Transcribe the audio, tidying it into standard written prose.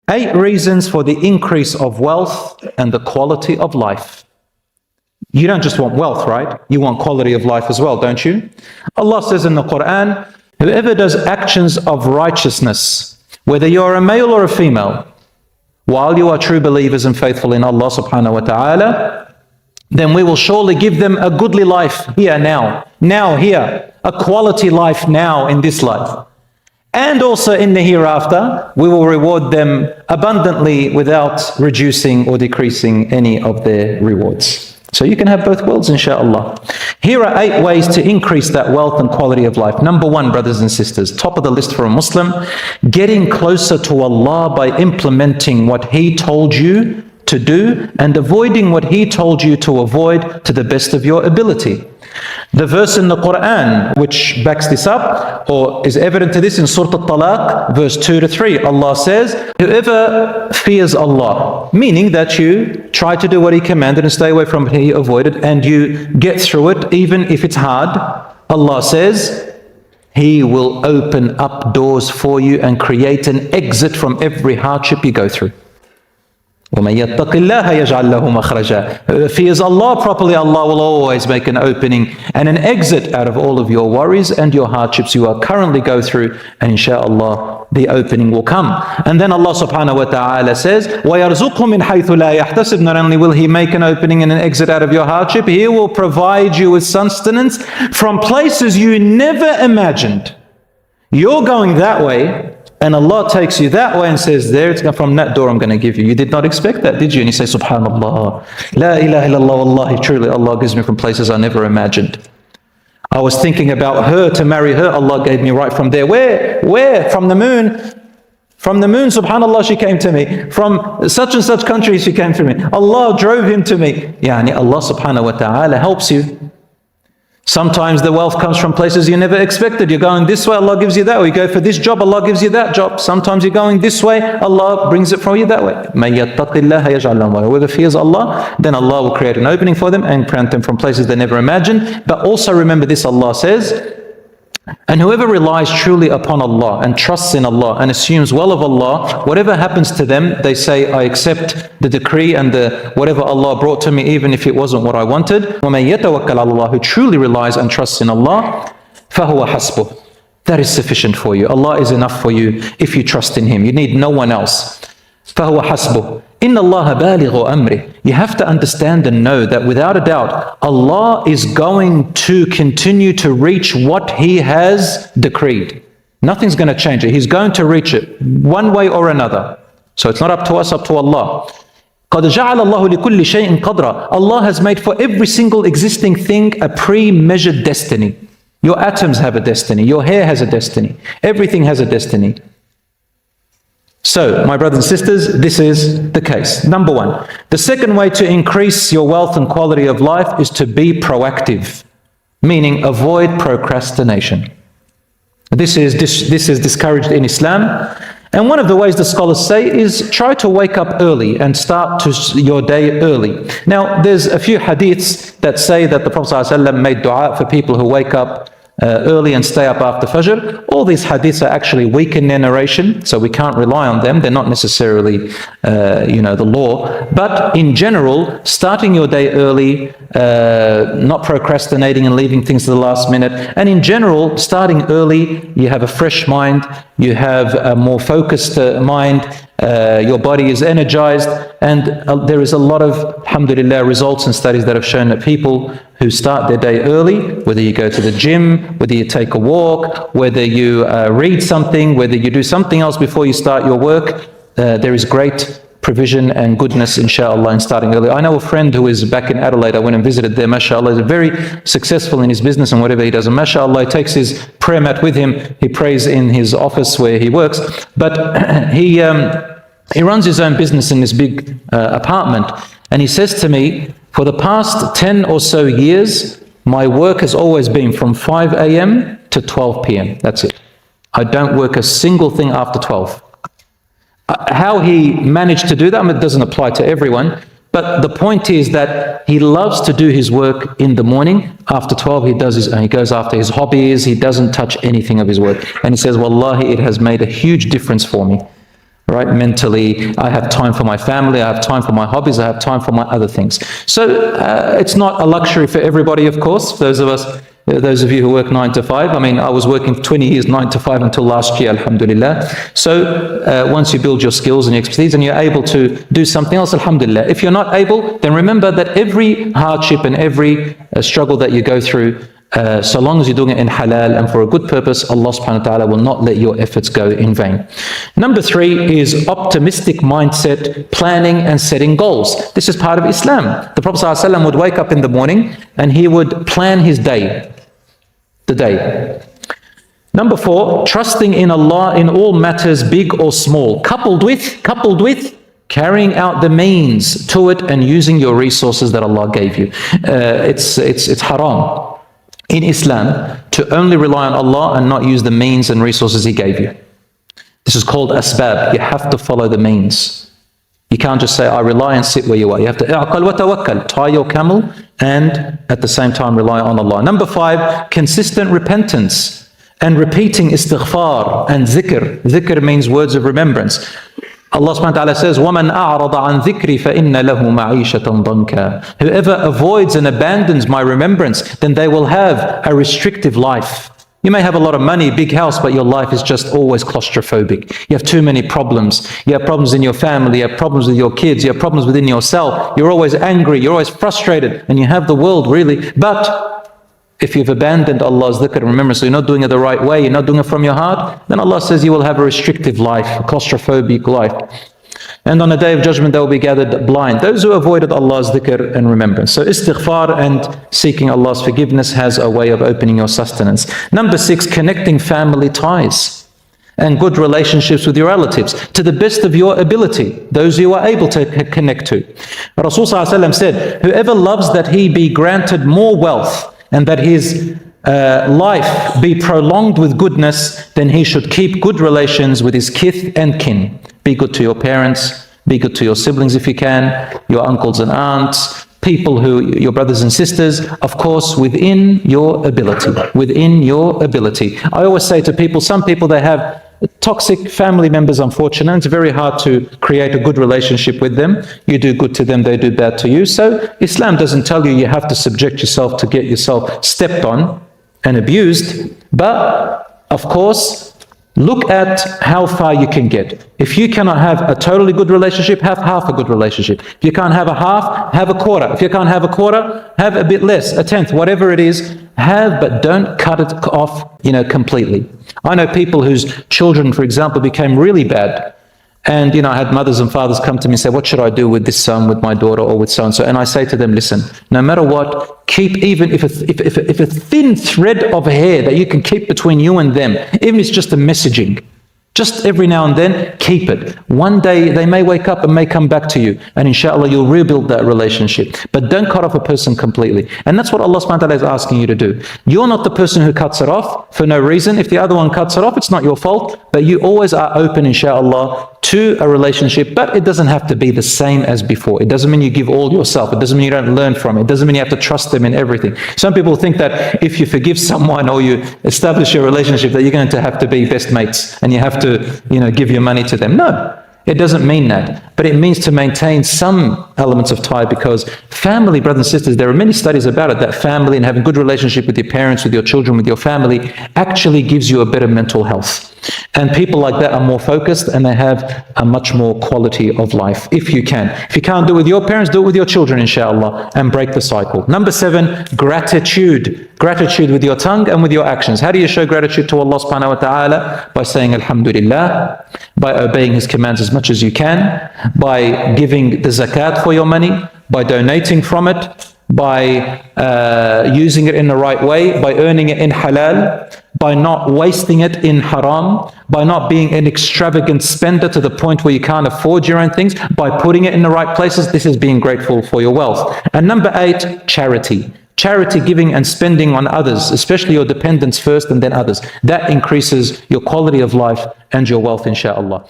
8 reasons for the increase of wealth and the quality of life. You don't just want wealth, right? You want quality of life as well, don't you? Allah says in the Quran, whoever does actions of righteousness, whether you're a male or a female, while you are true believers and faithful in Allah subhanahu wa ta'ala, then we will surely give them a goodly life here now here, a quality life now in this life. And also in the hereafter, we will reward them abundantly without reducing or decreasing any of their rewards. So you can have both worlds, inshallah. Here are 8 ways to increase that wealth and quality of life. Number 1, brothers and sisters, top of the list for a Muslim, getting closer to Allah by implementing what He told you to do and avoiding what He told you to avoid to the best of your ability. The verse in the Quran which backs this up or is evident to this in Surah Al-Talaq, verse 2-3, Allah says, whoever fears Allah, meaning that you try to do what He commanded and stay away from what He avoided, and you get through it even if it's hard, Allah says, He will open up doors for you and create an exit from every hardship you go through. وَمَنْ يَتَّقِ اللَّهَ يَجْعَلْ لَهُ مَخْرَجًا. Whoever fears Allah properly, Allah will always make an opening and an exit out of all of your worries and your hardships you are currently go through, and inshallah the opening will come. And then Allah subhanahu wa ta'ala says, وَيَرْزُقْهُ مِنْ حَيْثُ لَا يَحْتَسِبْ. Not only will He make an opening and an exit out of your hardship, He will provide you with sustenance from places you never imagined. You're going that way, and Allah takes you that way and says, there, it's from that door I'm going to give you. You did not expect that, did you? And you say, Subhanallah, La ilaha illallah, Wallahi, truly Allah gives me from places I never imagined. I was thinking about her, to marry her, Allah gave me right from there. Where? From the moon. From the moon, subhanallah, she came to me. From such and such country, she came to me. Allah drove him to me. Yani Allah subhanahu wa ta'ala helps you. Sometimes the wealth comes from places you never expected. You're going this way, Allah gives you that way. You go for this job, Allah gives you that job. Sometimes you're going this way, Allah brings it for you that way. مَنْ يَتَّقِ اللَّهَ يَجْعَلْ لَهُ. Whoever fears Allah, then Allah will create an opening for them and grant them from places they never imagined. But also remember this, Allah says, and whoever relies truly upon Allah and trusts in Allah and assumes well of Allah, whatever happens to them, they say, I accept the decree and the whatever Allah brought to me, even if it wasn't what I wanted. وَمَنْ يَتَوَكَّلْ عَلَى اللَّهِ. Who truly relies and trusts in Allah, فَهُوَ حَسْبُهُ. That is sufficient for you. Allah is enough for you if you trust in Him. You need no one else. فَهُوَ حَسْبُهُ. إِنَّ اللَّهَ بَالِغُ أَمْرِهِ. You have to understand and know that without a doubt, Allah is going to continue to reach what He has decreed. Nothing's going to change it. He's going to reach it one way or another. So it's not up to us, up to Allah. قَدْ جَعَلَ اللَّهُ لِكُلِّ شَيْءٍ قَدْرًا. Allah has made for every single existing thing a pre-measured destiny. Your atoms have a destiny. Your hair has a destiny. Everything has a destiny. So, my brothers and sisters, this is the case. Number 1. The second way to increase your wealth and quality of life is to be proactive, meaning avoid procrastination. This is discouraged in Islam. And one of the ways the scholars say is try to wake up early and start your day early. Now, there's a few hadiths that say that the Prophet ﷺ made dua for people who wake up early and stay up after Fajr. All these hadiths are actually weak in their narration, so we can't rely on them. They're not necessarily, the law. But in general, starting your day early, not procrastinating and leaving things to the last minute, and in general, starting early, you have a fresh mind, you have a more focused mind, your body is energized, and there is a lot of, alhamdulillah, results and studies that have shown that people who start their day early, whether you go to the gym, whether you take a walk, whether you read something, whether you do something else before you start your work, there is great provision and goodness, inshallah, in starting early. I know a friend who is back in Adelaide. I went and visited there, mashallah. He's very successful in his business and whatever he does. And mashallah, he takes his prayer mat with him. He prays in his office where he works. But he runs his own business in this big apartment. And he says to me, for the past 10 or so years, my work has always been from 5 a.m. to 12 p.m. That's it. I don't work a single thing after 12. How he managed to do that, it doesn't apply to everyone, but the point is that he loves to do his work in the morning. After 12, he goes after his hobbies. He doesn't touch anything of his work. And he says, Wallahi, it has made a huge difference for me. right? Mentally, I have time for my family, I have time for my hobbies, I have time for my other things. So it's not a luxury for everybody, of course. Those of you who work 9 to 5, I mean, I was working for 20 years, 9 to 5 until last year, alhamdulillah. So once you build your skills and your expertise and you're able to do something else, alhamdulillah. If you're not able, then remember that every hardship and every struggle that you go through, so long as you're doing it in halal and for a good purpose, Allah subhanahu wa ta'ala will not let your efforts go in vain. Number 3 is optimistic mindset, planning and setting goals. This is part of Islam. The Prophet ﷺ would wake up in the morning and he would plan his day, the day. Number 4, trusting in Allah in all matters, big or small, coupled with carrying out the means to it and using your resources that Allah gave you. It's haram in Islam to only rely on Allah and not use the means and resources He gave you. This is called asbab. You have to follow the means. You can't just say, I rely and sit where you are. You have to i'qal wa tawakkal, tie your camel and at the same time rely on Allah. Number 5, consistent repentance and repeating istighfar and zikr. Zikr means words of remembrance. Allah subhanahu wa ta'ala says, وَمَنْ أَعْرَضَ عَنْ ذِكْرِ فَإِنَّ لَهُ مَعِيشَةً ضَنْكًا. Whoever avoids and abandons my remembrance, then they will have a restrictive life. You may have a lot of money, big house, but your life is just always claustrophobic. You have too many problems. You have problems in your family, you have problems with your kids, you have problems within yourself. You're always angry, you're always frustrated, and you have the world really. But if you've abandoned Allah's dhikr and remembrance, so you're not doing it the right way, you're not doing it from your heart, then Allah says you will have a restrictive life, a claustrophobic life. And on the day of judgment, they will be gathered blind. Those who avoided Allah's dhikr and remembrance. So istighfar and seeking Allah's forgiveness has a way of opening your sustenance. Number 6, connecting family ties and good relationships with your relatives to the best of your ability, those you are able to connect to. Rasul ﷺ said, whoever loves that he be granted more wealth and that his life be prolonged with goodness, then he should keep good relations with his kith and kin. Be good to your parents, be good to your siblings if you can, your uncles and aunts, people your brothers and sisters, of course, within your ability, within your ability. I always say to people, some people, they have toxic family members, unfortunately. It's very hard to create a good relationship with them. You do good to them, they do bad to you. So Islam doesn't tell you you have to subject yourself to get yourself stepped on and abused. But, of course, look at how far you can get. If you cannot have a totally good relationship, have half a good relationship. If you can't have a half, have a quarter. If you can't have a quarter, have a bit less, a tenth, whatever it is. Have, but don't cut it off, completely. I know people whose children, for example, became really bad. And, I had mothers and fathers come to me and say, what should I do with this son, with my daughter, or with so-and-so? And I say to them, listen, no matter what, keep even if a thin thread of hair that you can keep between you and them, even if it's just a messaging, just every now and then, keep it. One day they may wake up and may come back to you, and inshallah you'll rebuild that relationship. But don't cut off a person completely. And that's what Allah subhanahu wa ta'ala is asking you to do. You're not the person who cuts it off for no reason. If the other one cuts it off, it's not your fault, but you always are open, inshallah, to a relationship, but it doesn't have to be the same as before. It doesn't mean you give all yourself. It doesn't mean you don't learn from it. It doesn't mean you have to trust them in everything. Some people think that if you forgive someone or you establish a relationship that you're going to have to be best mates and you have to, give your money to them. No, it doesn't mean that. But it means to maintain some elements of tie, because family, brothers and sisters, there are many studies about it, that family and having good relationship with your parents, with your children, with your family actually gives you a better mental health. And people like that are more focused and they have a much more quality of life, if you can. If you can't do it with your parents, do it with your children, inshallah, and break the cycle. Number 7, gratitude. Gratitude with your tongue and with your actions. How do you show gratitude to Allah subhanahu wa ta'ala? By saying alhamdulillah, by obeying His commands as much as you can, by giving the zakat for your money, by donating from it, by using it in the right way, by earning it in halal, by not wasting it in haram, by not being an extravagant spender to the point where you can't afford your own things, by putting it in the right places. This is being grateful for your wealth. And number 8, charity. Charity, giving and spending on others, especially your dependents first and then others. That increases your quality of life and your wealth, inshallah.